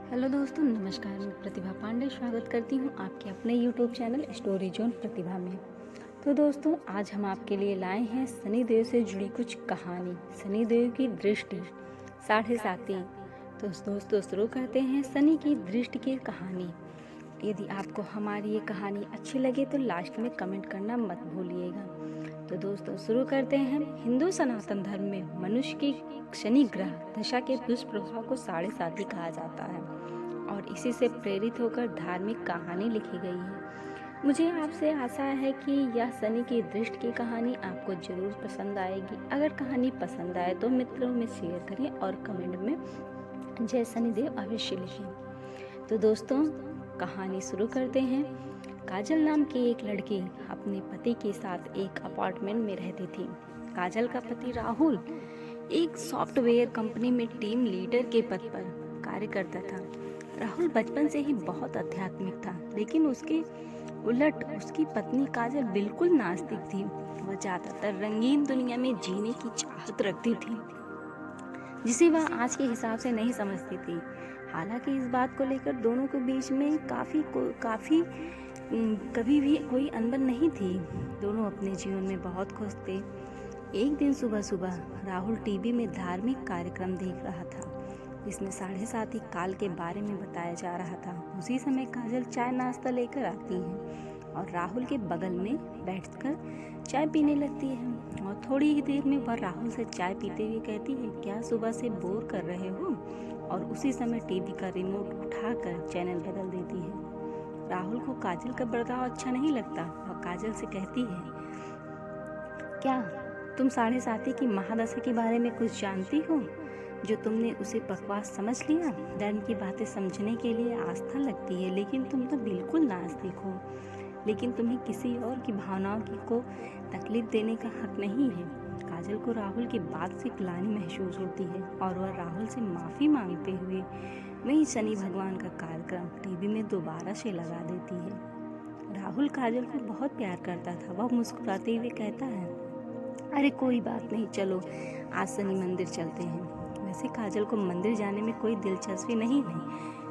Hello दोस्तों, नमस्कार। मैं प्रतिभा पांडे स्वागत करती हूँ आपके अपने यूट्यूब चैनल स्टोरी जोन प्रतिभा में। तो दोस्तों, आज हम आपके लिए लाए हैं सनी देओल से जुड़ी कुछ कहानी। सनी देओल की दृष्टि, साढ़े साती। तो दोस्तों, शुरू करते हैं सनी की दृष्टि की कहानी। यदि आपको हमारी ये कहानी अच्छी लगे तो लास्ट में कमेंट करना मत भूलिएगा। तो दोस्तों, शुरू करते हैं। हिंदू सनातन धर्म में मनुष्य की शनि ग्रह दशा के दुष्प्रभाव को साढ़े साती कहा जाता है और इसी से प्रेरित होकर धार्मिक कहानी लिखी गई है। मुझे आपसे आशा है कि यह शनि की दृष्टि की कहानी आपको जरूर पसंद आएगी। अगर कहानी पसंद आए तो मित्रों में शेयर करें और कमेंट में जय शनिदेव अवश्य लिखें। तो दोस्तों, कहानी शुरू करते हैं। काजल नाम की एक लड़की अपने पति के साथ एक अपार्टमेंट में रहती थी। काजल का पति राहुल एक सॉफ्टवेयर कंपनी में टीम लीडर के पद पर कार्य करता था। राहुल बचपन से ही बहुत आध्यात्मिक था, लेकिन उसके उलट उसकी पत्नी काजल बिल्कुल नास्तिक थी। वह ज्यादातर रंगीन दुनिया में जीने की चाहत रखती थी, जिसे वह आज के हिसाब से नहीं समझती थी। हालांकि इस बात को लेकर दोनों के बीच में काफी कभी भी कोई अनबन नहीं थी। दोनों अपने जीवन में बहुत खुश थे। एक दिन सुबह सुबह राहुल टीवी में धार्मिक कार्यक्रम देख रहा था, जिसमें साढ़े साती काल के बारे में बताया जा रहा था। उसी समय काजल चाय नाश्ता लेकर आती है और राहुल के बगल में बैठकर चाय पीने लगती है और थोड़ी ही देर में वह राहुल से चाय पीते हुए कहती है, क्या सुबह से बोर कर रहे हो? और उसी समय टीवी का रिमोट उठाकर चैनल बदल देती है। राहुल को काजल का बर्ताव अच्छा नहीं लगता। वह काजल से कहती है, क्या तुम साढ़े साती की महादशा के बारे में कुछ जानती हो? जो तुमने उसे बकवास समझ लिया। धर्म की बातें समझने के लिए आस्था लगती है, लेकिन तुम तो बिल्कुल नास्तिक हो। लेकिन तुम्हें किसी और की भावनाओं को तकलीफ देने का हक नहीं है। काजल को राहुल की बात से ग्लानि महसूस होती है और वह राहुल से माफ़ी मांगते हुए वही शनि भगवान का कार्यक्रम टीवी में दोबारा से लगा देती है। राहुल काजल को बहुत प्यार करता था। वह मुस्कुराते हुए कहता है, अरे कोई बात नहीं, चलो आज शनि मंदिर चलते हैं। वैसे काजल को मंदिर जाने में कोई दिलचस्पी नहीं है,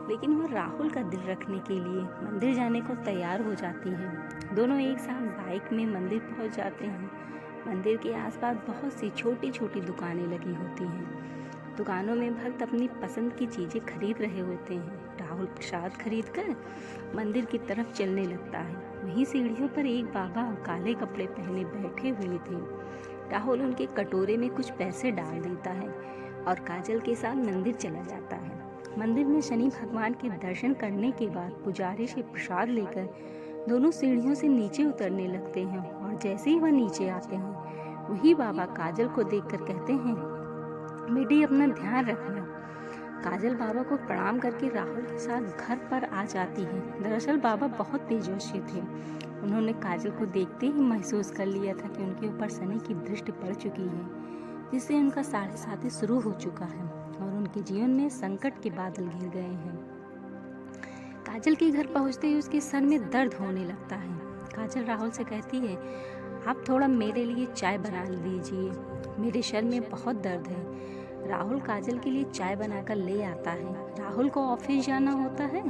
लेकिन वह राहुल का दिल रखने के लिए मंदिर जाने को तैयार हो जाती है। दोनों एक साथ बाइक में मंदिर पहुंच जाते हैं। मंदिर के आसपास बहुत सी छोटी छोटी दुकानें लगी होती हैं। दुकानों में भक्त अपनी पसंद की चीजें खरीद रहे होते हैं। राहुल प्रसाद खरीद कर मंदिर की तरफ चलने लगता है। वहीं सीढ़ियों पर एक बाबा काले कपड़े पहने बैठे हुए थे। राहुल उनके कटोरे में कुछ पैसे डाल देता है और काजल के साथ मंदिर चला जाता है। मंदिर में शनि भगवान के दर्शन करने के बाद पुजारी से प्रसाद लेकर दोनों सीढ़ियों से नीचे उतरने लगते हैं और जैसे ही वह नीचे आते हैं, वही बाबा काजल को देखकर कहते हैं, बेटी अपना ध्यान रखना। काजल बाबा को प्रणाम करके राहुल के साथ घर पर आ जाती है। दरअसल बाबा बहुत तेजस्वी थे। उन्होंने काजल को देखते ही महसूस कर लिया था कि उनके ऊपर शनि की दृष्टि पड़ चुकी है, जिससे उनका साढ़े साती शुरू हो चुका है और उनके जीवन में संकट के बादल घिर गए हैं। काजल के घर पहुंचते ही उसके सर में दर्द होने लगता है। काजल राहुल से कहती है, आप थोड़ा मेरे लिए चाय बना लीजिए, मेरे सर में बहुत दर्द है। राहुल काजल के लिए चाय बनाकर ले आता है। राहुल को ऑफिस जाना होता है,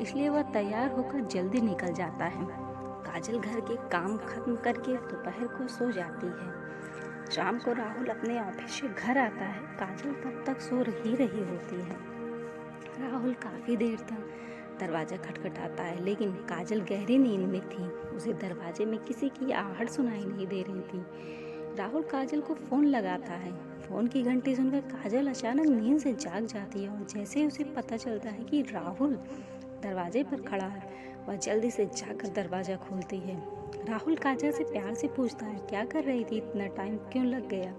इसलिए वह तैयार होकर जल्दी निकल जाता है। काजल घर के काम खत्म करके दोपहर को सो जाती है। शाम को राहुल अपने ऑफिस से घर आता है। काजल तब तक सो रही होती है। राहुल काफी देर तक दरवाजा खटखटाता है, लेकिन काजल गहरी नींद में थी। उसे दरवाजे में किसी की आहट सुनाई नहीं दे रही थी। राहुल काजल को फोन लगाता है। फोन की घंटी सुनकर काजल अचानक नींद से जाग जाती है और जैसे उसे पता चलता है कि राहुल दरवाजे पर खड़ा है, वह जल्दी से जाकर दरवाजा खोलती है। राहुल काजल से प्यार से पूछता है, क्या कर रही थी, इतना टाइम क्यों लग गया?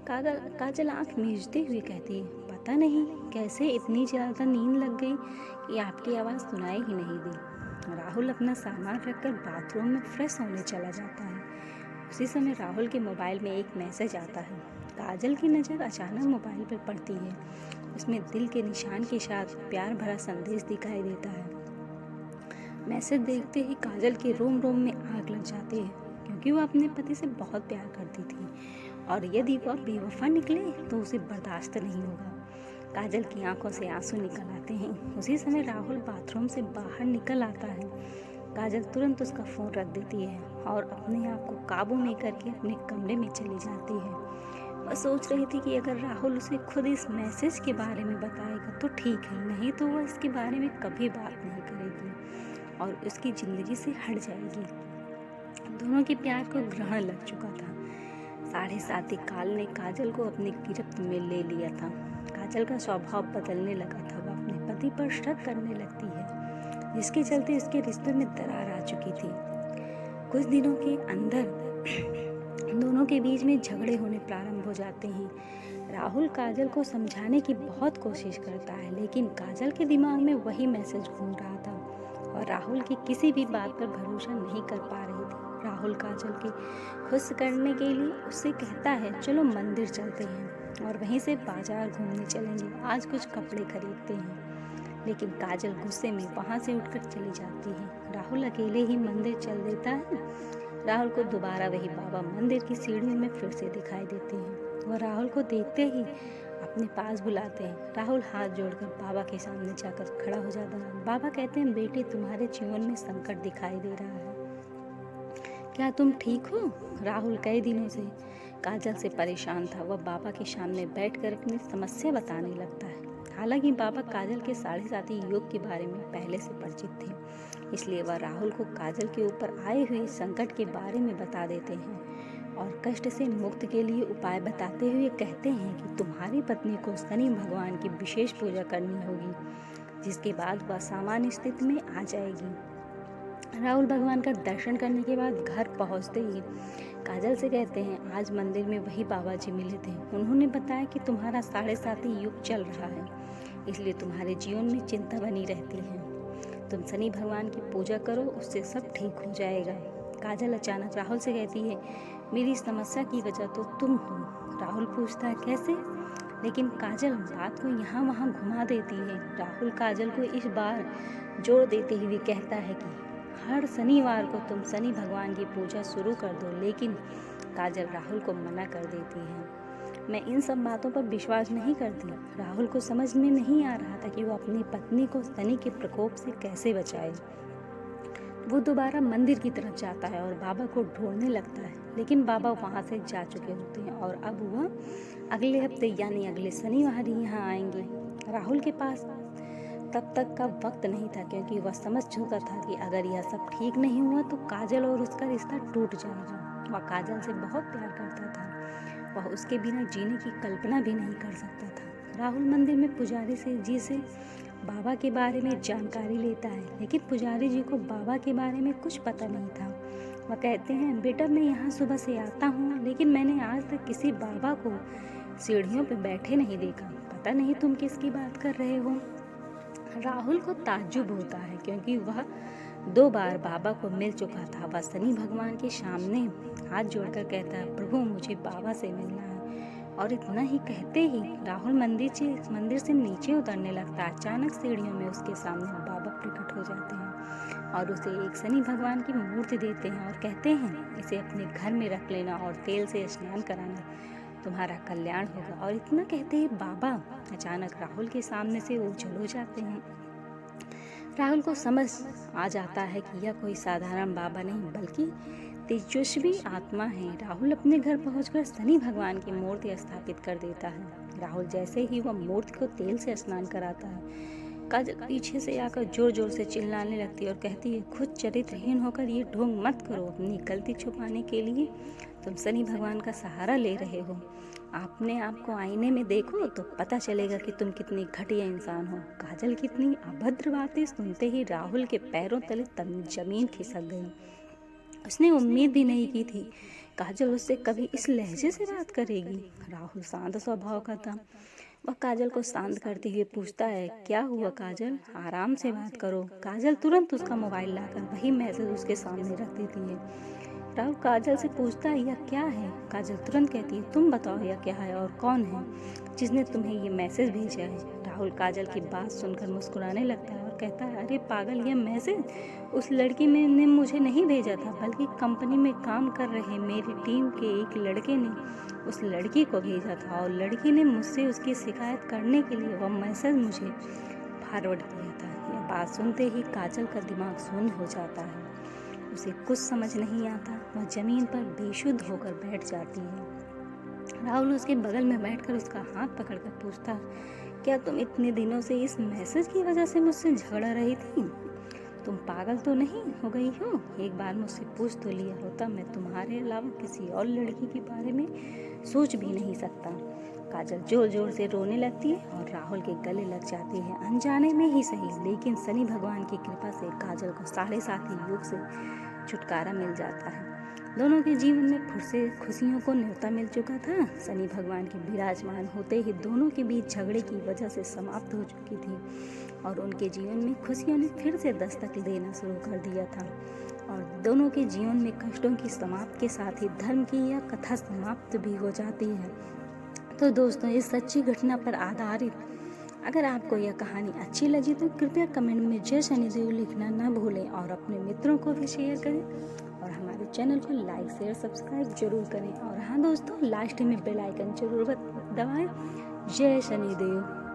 काजल आंख मीचते हुए कहती है, पता नहीं कैसे इतनी ज़्यादा नींद लग गई कि आपकी आवाज़ सुनाई ही नहीं दी। राहुल अपना सामान रखकर बाथरूम में फ्रेश होने चला जाता है। उसी समय राहुल के मोबाइल में एक मैसेज आता है। काजल की नज़र अचानक मोबाइल पर पड़ती है। उसमें दिल के निशान के साथ प्यार भरा संदेश दिखाई देता है। मैसेज देखते ही काजल के रोम रोम में आग लग जाती है, क्योंकि वह अपने पति से बहुत प्यार करती थी और यदि वह बेवफा निकले तो उसे बर्दाश्त नहीं होगा। काजल की आंखों से आंसू निकल आते हैं। उसी समय राहुल बाथरूम से बाहर निकल आता है। काजल तुरंत उसका फ़ोन रख देती है और अपने आप को काबू में करके अपने कमरे में चली जाती है। वह सोच रही थी कि अगर राहुल उसे खुद इस मैसेज के बारे में बताएगा तो ठीक है, नहीं तो वह इसके बारे में कभी बात नहीं करेगी और उसकी ज़िंदगी से हट जाएगी। दोनों के प्यार को ग्रहण लग चुका था। 7:30 काल ने काजल को अपनी गिरफ्त में ले लिया था। काजल का स्वभाव बदलने लगा था। वह अपने पति पर शक करने लगती है, जिसके चलते उसके रिश्तों में दरार आ चुकी थी। कुछ दिनों के अंदर दोनों के बीच में झगड़े होने प्रारंभ हो जाते हैं। राहुल काजल को समझाने की बहुत कोशिश करता है, लेकिन काजल के दिमाग में वही मैसेज घूम रहा था और राहुल की किसी भी बात पर भरोसा नहीं कर पा रही थी। राहुल काजल के खुश करने के लिए उससे कहता है, चलो मंदिर चलते हैं और वहीं से बाजार घूमने चलेंगे, आज कुछ कपड़े खरीदते हैं। लेकिन काजल गुस्से में वहां से उठकर चली जाती है। राहुल अकेले ही मंदिर चल देता है। राहुल को दोबारा वही बाबा मंदिर की सीढ़ियों में फिर से दिखाई देते हैं। वह राहुल को देखते ही अपने पास बुलाते हैं। राहुल हाथ जोड़कर बाबा के सामने जाकर खड़ा हो जाता है। बाबा कहते हैं, बेटे तुम्हारे जीवन में संकट दिखाई दे रहा है, क्या तुम ठीक हो? राहुल कई दिनों से काजल से परेशान था। वह बाबा के सामने बैठकर अपनी समस्या बताने लगता है। हालांकि बाबा काजल के 7:30 योग के बारे में पहले से परिचित थे, इसलिए वह राहुल को काजल के ऊपर आए हुए संकट के बारे में बता देते हैं और कष्ट से मुक्त के लिए उपाय बताते हुए कहते हैं कि तुम्हारी पत्नी को शनि भगवान की विशेष पूजा करनी होगी, जिसके बाद वह सामान्य स्थिति में आ जाएगी। राहुल भगवान का दर्शन करने के बाद घर पहुंचते ही काजल से कहते हैं, आज मंदिर में वही बाबा जी मिले थे। उन्होंने बताया कि तुम्हारा 7:30 युग चल रहा है, इसलिए तुम्हारे जीवन में चिंता बनी रहती है। तुम शनि भगवान की पूजा करो, उससे सब ठीक हो जाएगा। काजल अचानक राहुल से कहती है, मेरी समस्या की वजह तो तुम हो। राहुल पूछता है, कैसे? लेकिन काजल बात को यहाँ वहाँ घुमा देती है। राहुल काजल को इस बार जोर देते हुए कहता है कि हर शनिवार को तुम शनि भगवान की पूजा शुरू कर दो। लेकिन काजल राहुल को मना कर देती है। मैं इन सब बातों पर विश्वास नहीं करती। राहुल को समझ में नहीं आ रहा था कि वो अपनी पत्नी को शनि के प्रकोप से कैसे बचाए। वो दोबारा मंदिर की तरफ जाता है और बाबा को ढूंढने लगता है, लेकिन बाबा वहाँ से जा चुके होते हैं और अब वह अगले हफ्ते यानी अगले शनिवार ही यहाँ आएंगे। राहुल के पास तब तक का वक्त नहीं था, क्योंकि वह समझ चुका था कि अगर यह सब ठीक नहीं हुआ तो काजल और उसका रिश्ता टूट जाएगा। वह काजल से बहुत प्यार करता था। वह उसके बिना जीने की कल्पना भी नहीं कर सकता था। राहुल मंदिर में पुजारी जी से बाबा के बारे में जानकारी लेता है, लेकिन पुजारी जी को बाबा के बारे में कुछ पता नहीं था। वह कहते हैं, बेटा मैं यहाँ सुबह से आता हूँ, लेकिन मैंने आज तक किसी बाबा को सीढ़ियों पर बैठे नहीं देखा। पता नहीं तुम किसकी बात कर रहे हो। राहुल को ताज्जुब होता है, क्योंकि वह 2 बार बाबा को मिल चुका था। वह शनि भगवान के सामने हाथ जोड़कर कहता है, प्रभु मुझे बाबा से मिलना है। और इतना ही कहते ही राहुल मंदिर से नीचे उतरने लगता है। अचानक सीढ़ियों में उसके सामने बाबा प्रकट हो जाते हैं और उसे एक शनि भगवान की मूर्ति देते हैं और कहते हैं, इसे अपने घर में रख लेना और तेल से स्नान कराना, तुम्हारा कल्याण होगा। और इतना कहते ही बाबा अचानक राहुल के सामने से ओझल हो जाते हैं। राहुल को समझ आ जाता है कि यह कोई साधारण बाबा नहीं बल्कि तेजस्वी आत्मा है। राहुल अपने घर पहुंचकर शनि भगवान की मूर्ति स्थापित कर देता है। राहुल जैसे ही वह मूर्ति को तेल से स्नान कराता है, काजल पीछे से आकर जोर जोर से चिल्लाने लगती है और कहती है, खुद चरित्रहीन होकर ये ढोंग मत करो। अपनी गलती छुपाने के लिए तुम शनि भगवान का सहारा ले रहे हो। अपने आप को आईने में देखो तो पता चलेगा कि तुम कितनी घटिया इंसान हो। काजल कितनी अभद्र बातें सुनते ही राहुल के पैरों तले जमीन खिसक गई। उसने उम्मीद भी नहीं की थी काजल उससे कभी इस लहजे से बात करेगी। राहुल शांत स्वभाव का था। वह काजल को शांत करते हुए पूछता है, क्या हुआ काजल, आराम से बात करो। काजल तुरंत उसका मोबाइल लाकर वही मैसेज उसके सामने रख देती है। राहुल काजल से पूछता है, यह क्या है? काजल तुरंत कहती है, तुम बताओ यह क्या है और कौन है जिसने तुम्हें ये मैसेज भेजा है। राहुल काजल की बात सुनकर मुस्कुराने लगता है और कहता है, अरे पागल, ये मैसेज उस लड़की ने मुझे नहीं भेजा था, बल्कि कंपनी में काम कर रहे मेरी टीम के एक लड़के ने उस लड़की को भेजा था और लड़की ने मुझसे उसकी शिकायत करने के लिए वह मैसेज मुझे फॉरवर्ड किया था। यह बात सुनते ही काजल का दिमाग शून्य हो जाता है। उसे कुछ समझ नहीं आता। वह जमीन पर बेशुद्ध होकर बैठ जाती है। राहुल उसके बगल में बैठकर उसका हाथ पकड़कर पूछता, क्या तुम इतने दिनों से इस मैसेज की वजह से मुझसे झगड़ा रही थी? तुम पागल तो नहीं हो गई हो? एक बार मुझसे पूछ तो लिया होता, मैं तुम्हारे अलावा किसी और लड़की के बारे में सोच भी नहीं सकता। काजल जोर जोर से रोने लगती है और राहुल के गले लग जाती है। अनजाने में ही सही, लेकिन शनि भगवान की कृपा से काजल को 7.5 युग से छुटकारा मिल जाता है। दोनों के जीवन में फिर से खुशियों को न्योता मिल चुका था। शनि भगवान के विराजमान होते ही दोनों के बीच झगड़े की वजह से समाप्त हो चुकी थी और उनके जीवन में खुशियों ने फिर से दस्तक देना शुरू कर दिया था और दोनों के जीवन में कष्टों की समाप्ति के साथ ही धर्म की यह कथा समाप्त भी हो जाती है। तो दोस्तों, इस सच्ची घटना पर आधारित अगर आपको यह कहानी अच्छी लगी तो कृपया कमेंट में जय शनिदेव लिखना न भूलें और अपने मित्रों को भी शेयर करें और हमारे चैनल को लाइक शेयर सब्सक्राइब जरूर करें। और हाँ दोस्तों, लास्ट में बेल आइकन जरूर दबाएं। जय शनिदेव।